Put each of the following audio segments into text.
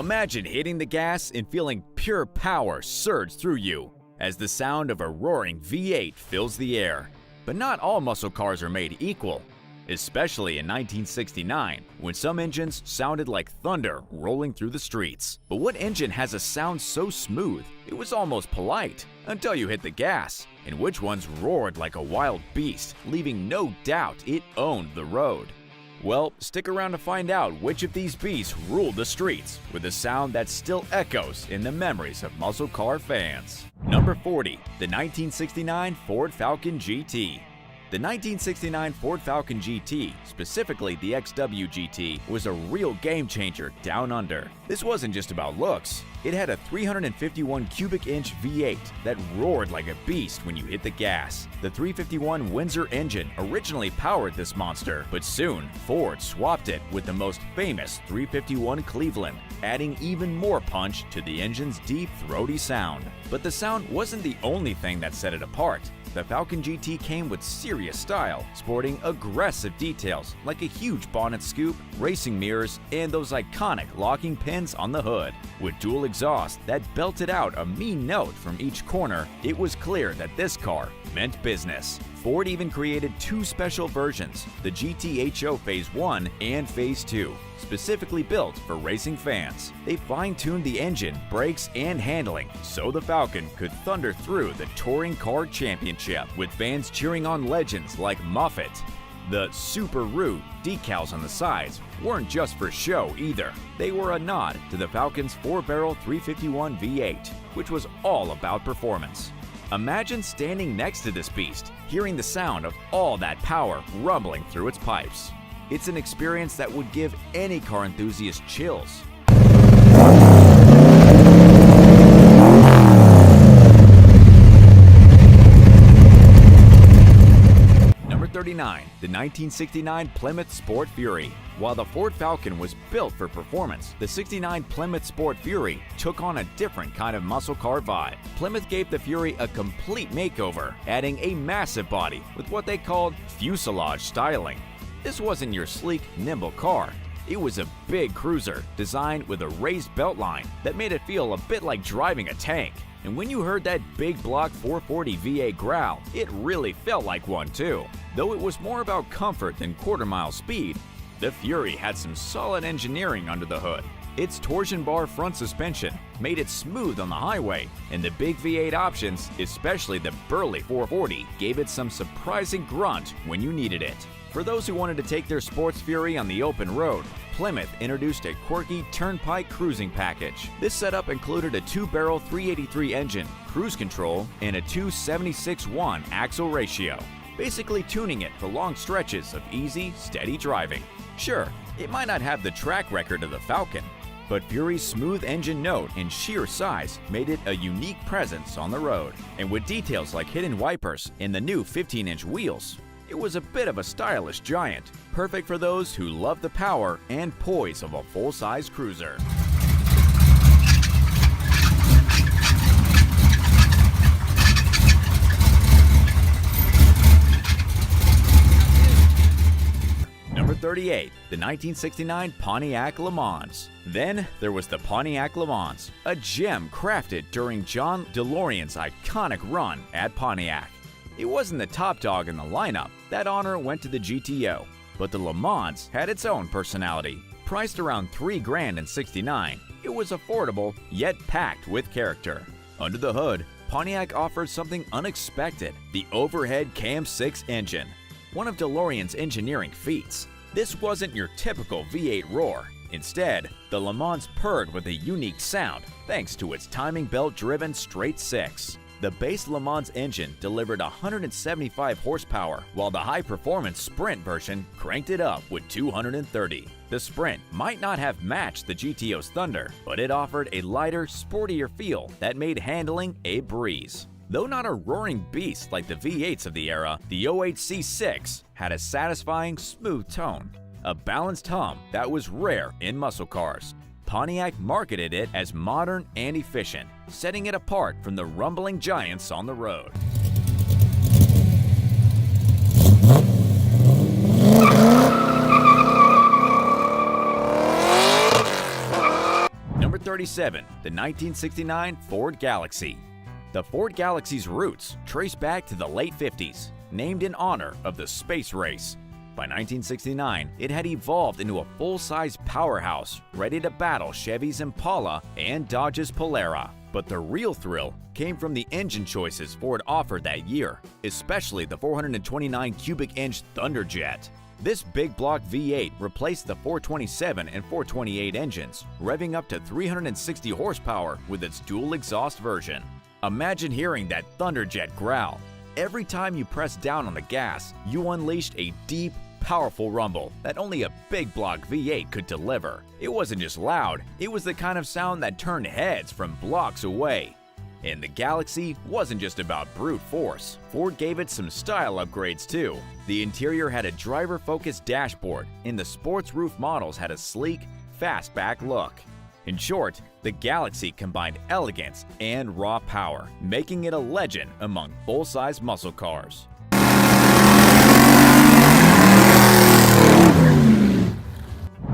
Imagine hitting the gas and feeling pure power surge through you as the sound of a roaring V8 fills the air. But not all muscle cars are made equal, especially in 1969, when some engines sounded like thunder rolling through the streets. But what engine has a sound so smooth it was almost polite until you hit the gas, and which ones roared like a wild beast, leaving no doubt it owned the road? Well, stick around to find out which of these beasts ruled the streets with a sound that still echoes in the memories of muscle car fans. Number 40. The 1969 Ford Falcon GT. The 1969 Ford Falcon GT, specifically the XW GT, was a real game changer down under. This wasn't just about looks. It had a 351 cubic inch V8 that roared like a beast when you hit the gas. The 351 Windsor engine originally powered this monster, but soon Ford swapped it with the most famous 351 Cleveland, adding even more punch to the engine's deep, throaty sound. But the sound wasn't the only thing that set it apart. The Falcon GT came with serious style, sporting aggressive details like a huge bonnet scoop, racing mirrors, and those iconic locking pins on the hood. With dual exhaust that belted out a mean note from each corner, it was clear that this car meant business. Ford even created two special versions, the GT-HO Phase 1 and Phase 2, specifically built for racing fans. They fine-tuned the engine, brakes, and handling so the Falcon could thunder through the Touring Car Championship, with fans cheering on legends like Moffitt. The Subaru decals on the sides weren't just for show either. They were a nod to the Falcon's 4-barrel 351 V8, which was all about performance. Imagine standing next to this beast, hearing the sound of all that power rumbling through its pipes. It's an experience that would give any car enthusiast chills. Number 39. The 1969 Plymouth Sport Fury. While the Ford Falcon was built for performance, the '69 Plymouth Sport Fury took on a different kind of muscle car vibe. Plymouth gave the Fury a complete makeover, adding a massive body with what they called fuselage styling. This wasn't your sleek, nimble car. It was a big cruiser designed with a raised beltline that made it feel a bit like driving a tank. And when you heard that big block 440 V8 growl, it really felt like one too. Though it was more about comfort than quarter-mile speed, the Fury had some solid engineering under the hood. Its torsion bar front suspension made it smooth on the highway, and the big V8 options, especially the burly 440, gave it some surprising grunt when you needed it. For those who wanted to take their sports Fury on the open road, Plymouth introduced a quirky turnpike cruising package. This setup included a 2-barrel 383 engine, cruise control, and a 276:1 axle ratio, basically tuning it for long stretches of easy, steady driving. Sure, it might not have the track record of the Falcon, but Fury's smooth engine note and sheer size made it a unique presence on the road. And with details like hidden wipers and the new 15-inch wheels, it was a bit of a stylish giant, perfect for those who love the power and poise of a full-size cruiser. Number 38. The 1969 Pontiac Le Mans. Then there was the Pontiac Le Mans, a gem crafted during John DeLorean's iconic run at Pontiac. It wasn't the top dog in the lineup. That honor went to the GTO, but the Le Mans had its own personality. Priced around $3,000 in '69, it was affordable yet packed with character. Under the hood, Pontiac offered something unexpected: the overhead Cam 6 engine, one of DeLorean's engineering feats. This wasn't your typical V8 roar. Instead, the Le Mans purred with a unique sound thanks to its timing belt-driven straight six. The base Le Mans engine delivered 175 horsepower, while the high-performance Sprint version cranked it up with 230. The Sprint might not have matched the GTO's thunder, but it offered a lighter, sportier feel that made handling a breeze. Though not a roaring beast like the V8s of the era, the 08 C6 had a satisfying, smooth tone, a balanced hum that was rare in muscle cars. Pontiac marketed it as modern and efficient, setting it apart from the rumbling giants on the road. Number 37. The 1969 Ford Galaxy. The Ford Galaxy's roots trace back to the late 50s, named in honor of the space race. By 1969, it had evolved into a full-size powerhouse ready to battle Chevy's Impala and Dodge's Polara. But the real thrill came from the engine choices Ford offered that year, especially the 429 cubic inch Thunderjet. This big block V8 replaced the 427 and 428 engines, revving up to 360 horsepower with its dual exhaust version. Imagine hearing that Thunderjet growl. Every time you pressed down on the gas, you unleashed a deep, powerful rumble that only a big block V8 could deliver. It wasn't just loud, it was the kind of sound that turned heads from blocks away. And the Galaxy wasn't just about brute force. Ford gave it some style upgrades too. The interior had a driver-focused dashboard, and the sports roof models had a sleek, fastback look. In short, the Galaxy combined elegance and raw power, making it a legend among full-size muscle cars.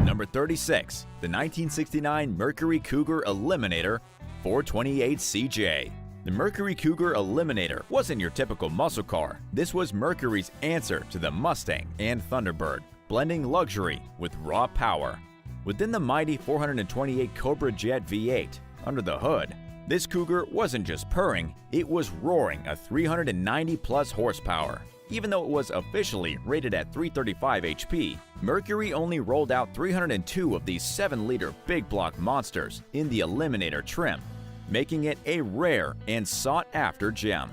Number 36. The 1969 Mercury Cougar Eliminator 428 CJ. The Mercury Cougar Eliminator wasn't your typical muscle car. This was Mercury's answer to the Mustang and Thunderbird, blending luxury with raw power. Within the mighty 428 Cobra Jet V8, under the hood, this Cougar wasn't just purring, it was roaring a 390-plus horsepower. Even though it was officially rated at 335 HP, Mercury only rolled out 302 of these 7-liter big block monsters in the Eliminator trim, making it a rare and sought-after gem.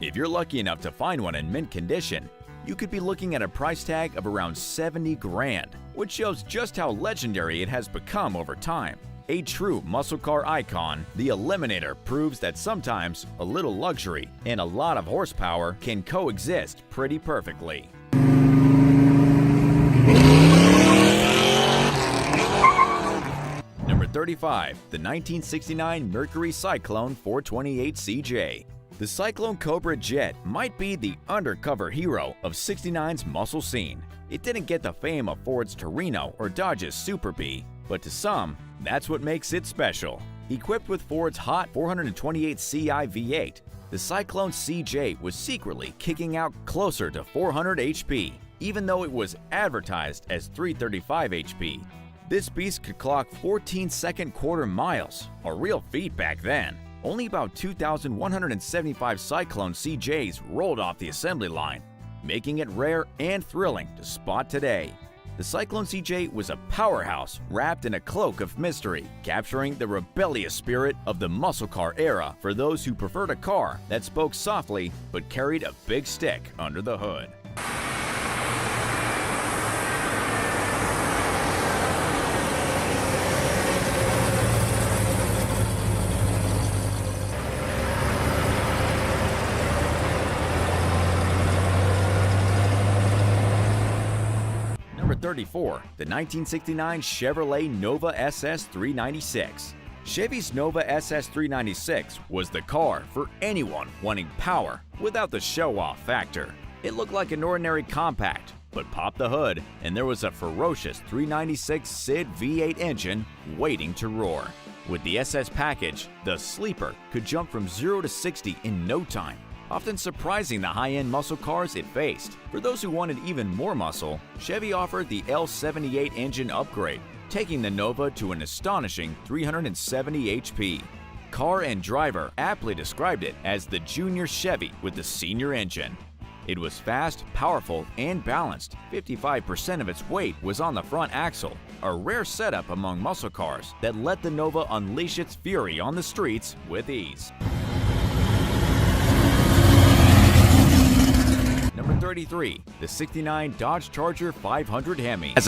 If you're lucky enough to find one in mint condition, you could be looking at a price tag of around 70 grand, which shows just how legendary it has become over time. A true muscle car icon, the Eliminator proves that sometimes a little luxury and a lot of horsepower can coexist pretty perfectly. Number 35. The 1969 Mercury Cyclone 428 CJ. The Cyclone Cobra Jet might be the undercover hero of '69's muscle scene. It didn't get the fame of Ford's Torino or Dodge's Super Bee, but to some, that's what makes it special. Equipped with Ford's hot 428 Ci V8, the Cyclone CJ was secretly kicking out closer to 400 HP, even though it was advertised as 335 HP. This beast could clock 14-second quarter miles, a real feat back then. Only about 2,175 Cyclone CJs rolled off the assembly line, making it rare and thrilling to spot today. The Cyclone CJ was a powerhouse wrapped in a cloak of mystery, capturing the rebellious spirit of the muscle car era for those who preferred a car that spoke softly but carried a big stick under the hood. Number 34. The 1969 Chevrolet Nova SS 396. Chevy's Nova SS 396 was the car for anyone wanting power without the show-off factor. It looked like an ordinary compact, but pop the hood and there was a ferocious 396 SID V8 engine waiting to roar. With the SS package, the sleeper could jump from 0 to 60 in no time, often surprising the high-end muscle cars it faced. For those who wanted even more muscle, Chevy offered the L78 engine upgrade, taking the Nova to an astonishing 370 HP. Car and Driver aptly described it as the junior Chevy with the senior engine. It was fast, powerful, and balanced. 55% of its weight was on the front axle, a rare setup among muscle cars that let the Nova unleash its fury on the streets with ease. Number 33. The '69 Dodge Charger 500 Hemi. As a